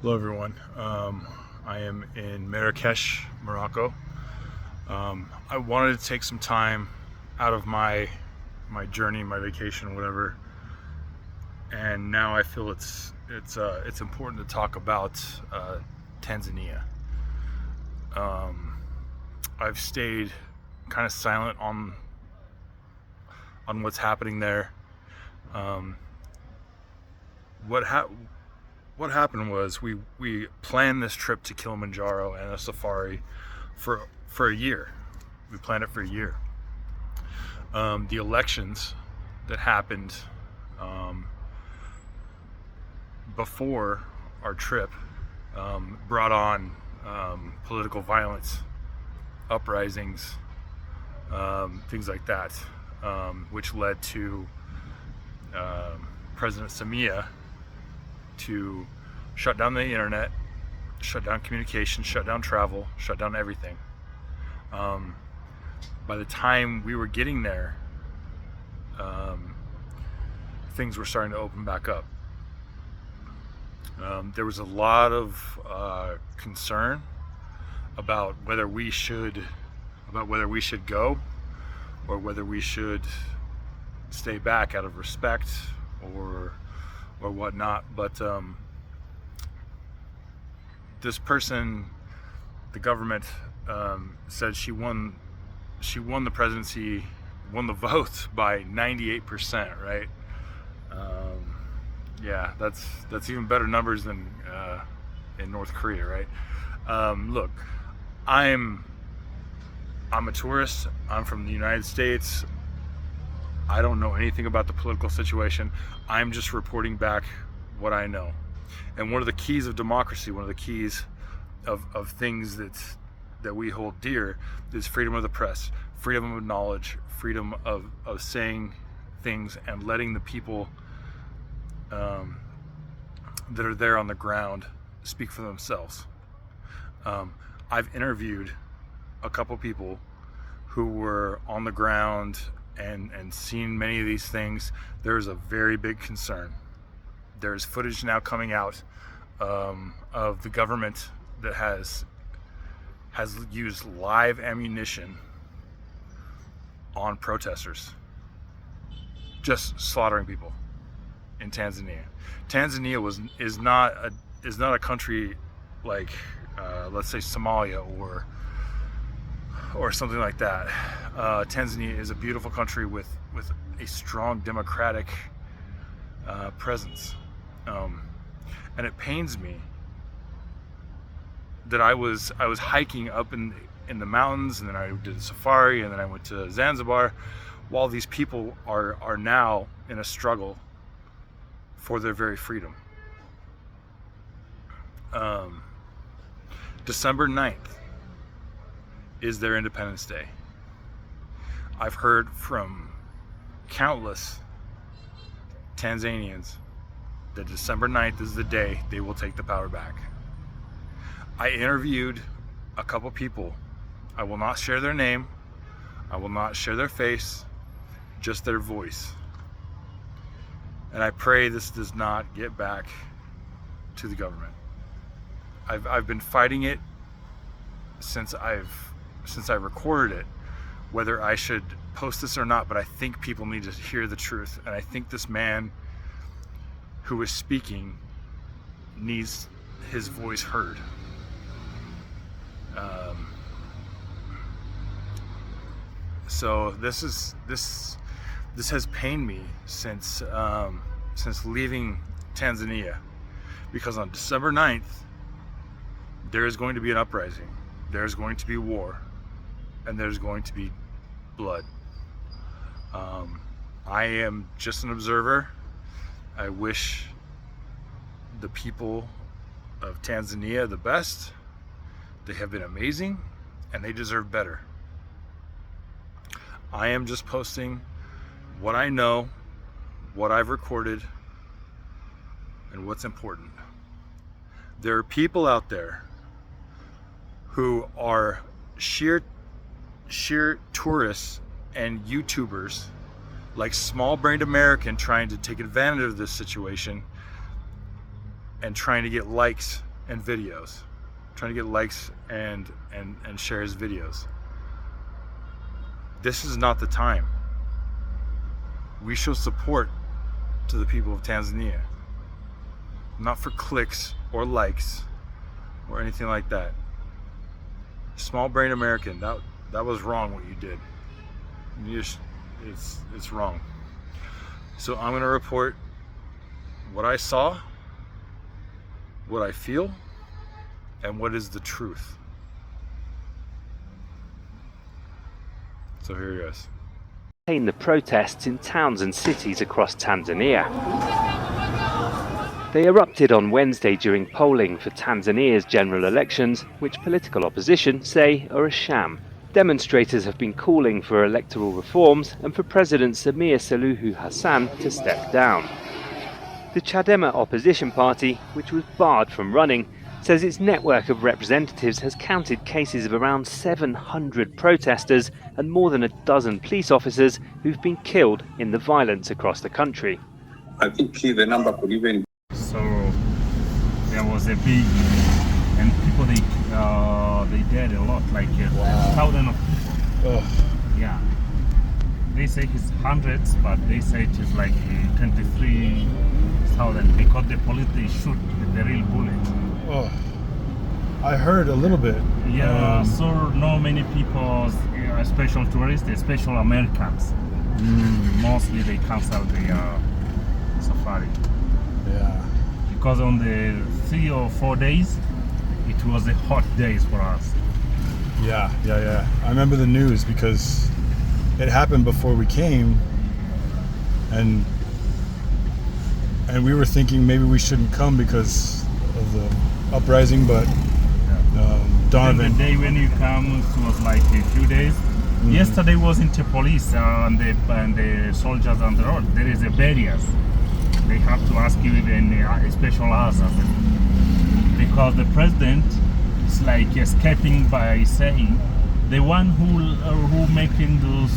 Hello everyone. I am in Marrakesh, Morocco. I wanted to take some time out of my journey, my vacation, whatever, and now I feel it's important to talk about Tanzania. Um, I've stayed kind of silent on what's happening there. Um, what ha- what happened was we planned this trip to Kilimanjaro and a safari for a year. We planned it for a year. The elections that happened um, before our trip brought on political violence, uprisings, things like that, which led to President Samia to shut down the internet, shut down communication, shut down travel, shut down everything. Um, by the time we were getting there, um, things were starting to open back up. There was a lot of concern about whether we should go or whether we should stay back out of respect or whatnot. But this person, the government, said she won the presidency, won the vote by 98%. Right? Yeah, that's even better numbers than in North Korea, right? Look, I'm a tourist. I'm from the United States. I don't know anything about the political situation. I'm just reporting back what I know. And one of the keys of democracy, one of the keys of things that we hold dear is freedom of the press, freedom of knowledge, freedom of saying things and letting the people that are there on the ground speak for themselves. I've interviewed a couple people who were on the ground and seen many of these things. There's a very big concern. There's footage now coming out of the government that has used live ammunition on protesters, just slaughtering people in Tanzania. Tanzania is not a country like let's say Somalia or something like that. Tanzania is a beautiful country with a strong democratic presence, and it pains me that I was hiking up in the mountains, and then I did a safari, and then I went to Zanzibar, while these people are now in a struggle for their very freedom. December 9th is their Independence Day. I've heard from countless Tanzanians that December 9th is the day they will take the power back. I interviewed a couple people. I will not share their name. I will not share their face, just their voice. And I pray this does not get back to the government. I've been fighting it since I recorded it, whether I should post this or not, but I think people need to hear the truth. And I think this man who is speaking needs his voice heard. So this has pained me since leaving Tanzania, because on December 9th there is going to be an uprising, there's going to be war, and there's going to be blood. I am just an observer. I wish the people of Tanzania the best. They have been amazing, and they deserve better. I am just posting what I know, what I've recorded, and what's important. There are people out there who are sheer tourists and YouTubers, like small-brained American, trying to take advantage of this situation and trying to get likes and videos, trying to get likes and share his videos. This is not the time. We show support to the people of Tanzania, not for clicks or likes or anything like that. Small brain American, that was wrong what you did. It's wrong. So I'm gonna report what I saw, what I feel, and what is the truth. So here he is. The protests in towns and cities across Tanzania. They erupted on Wednesday during polling for Tanzania's general elections, which political opposition say are a sham. Demonstrators have been calling for electoral reforms and for President Samia Suluhu Hassan to step down. The Chadema opposition party, which was barred from running, says its network of representatives has counted cases of around 700 protesters and more than a dozen police officers who've been killed in the violence across the country. I think the number could even... So there was a big, and people they died a lot, like thousands of people. Yeah, they say it's hundreds, but they say it is like 23,000 because the police they shoot with the real bullet. Oh, I heard a little bit. Yeah, so no many people, special tourists, special Americans. Mostly they cancel the safari. Yeah. Because on the 3 or 4 days, it was the hot days for us. Yeah. I remember the news because it happened before we came, and we were thinking maybe we shouldn't come because of the uprising, but Donovan. The day when you come, it was like a few days. Yesterday wasn't the police and the soldiers on the road. There is a barriers. They have to ask you in a special hours because the president is like escaping by saying the one who making those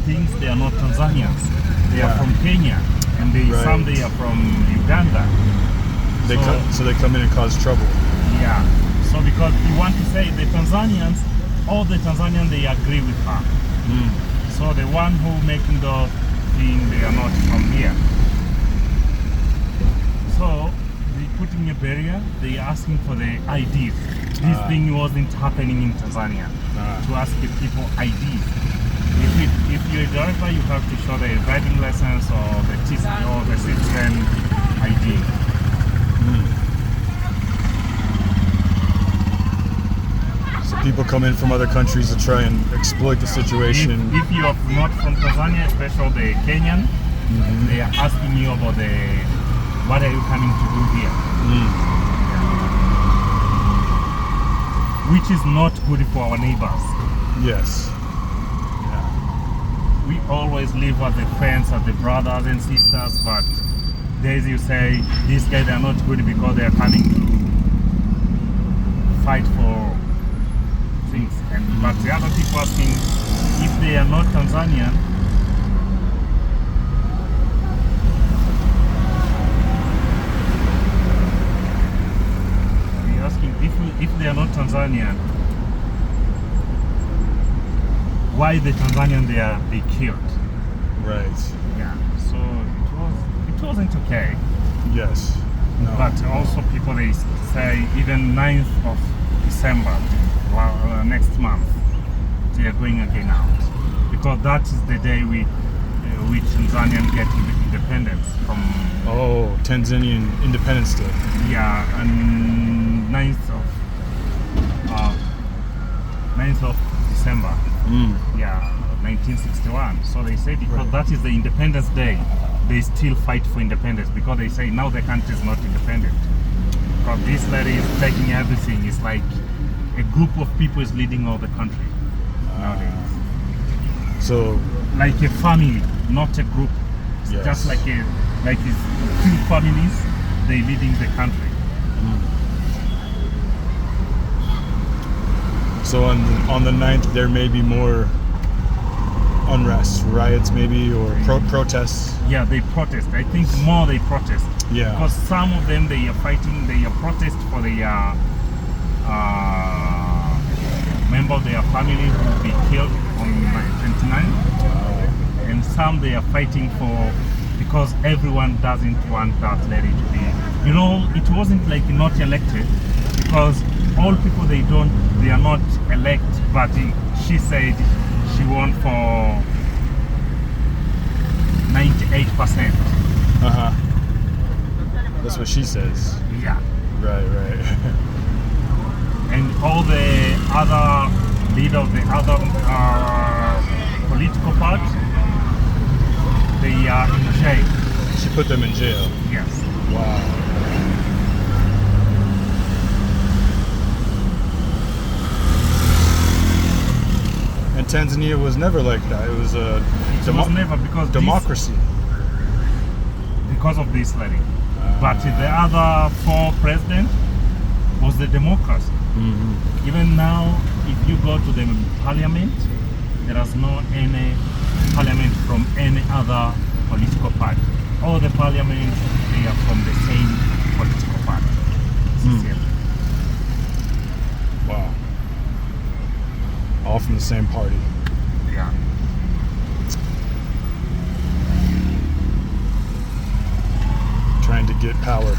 things, they are not Tanzanians. They are from Kenya, and some they are from Uganda. So they come in and cause trouble. Yeah. So because you want to say the Tanzanians, all the Tanzanians they agree with her. So the one who making the thing, they are not from here. So they putting a barrier. They asking for the IDs. This thing wasn't happening in Tanzania. To ask the people IDs. If you're a driver, you have to show the driving license or the citizen ID. So people come in from other countries to try and exploit the situation. If you are not from Tanzania, especially the Kenyan, they are asking you about what are you coming to do here? Which is not good for our neighbors. Yes. We always live as the friends, as the brothers and sisters, but days you say these guys are not good because they are coming to fight for things. But the other people asking if they are not Tanzanian, we're asking if they are not Tanzanian, why the Tanzanian they killed? Right. Yeah. So it wasn't okay. Yes. No. But also people they say even 9th of December next month they are going again out because that is the day we Tanzanian get independence from. Oh, Tanzanian Independence Day. Yeah, and 9th of December. Yeah, 1961. So they say because that is the Independence Day, they still fight for independence because they say now the country is not independent. Because this lady is taking everything. It's like a group of people is leading all the country nowadays. So like a family, not a group. It's just like it's two families, they leading the country. So on the 9th there may be more unrest, riots maybe, or protests. Yeah, they protest. I think more they protest. Yeah. Because some of them, they are fighting, they are protest for the member of their family who will be killed on 29. And some they are fighting for, because everyone doesn't want that lady to be, you know, it wasn't like not elected, because all people they are not elect, but she said she won for 98%. That's what she says. Yeah. Right. And all the other leaders of the other political parties, they are in jail. She put them in jail. Yes. Wow. And Tanzania was never like that. It was a It was never, because democracy. because of this lady. But the other 4 presidents was the democracy. Even now, if you go to the parliament, there is no any parliament from any other political party. All the parliaments, they are from the same political party. Wow. All from the same party. Yeah. Trying to get power.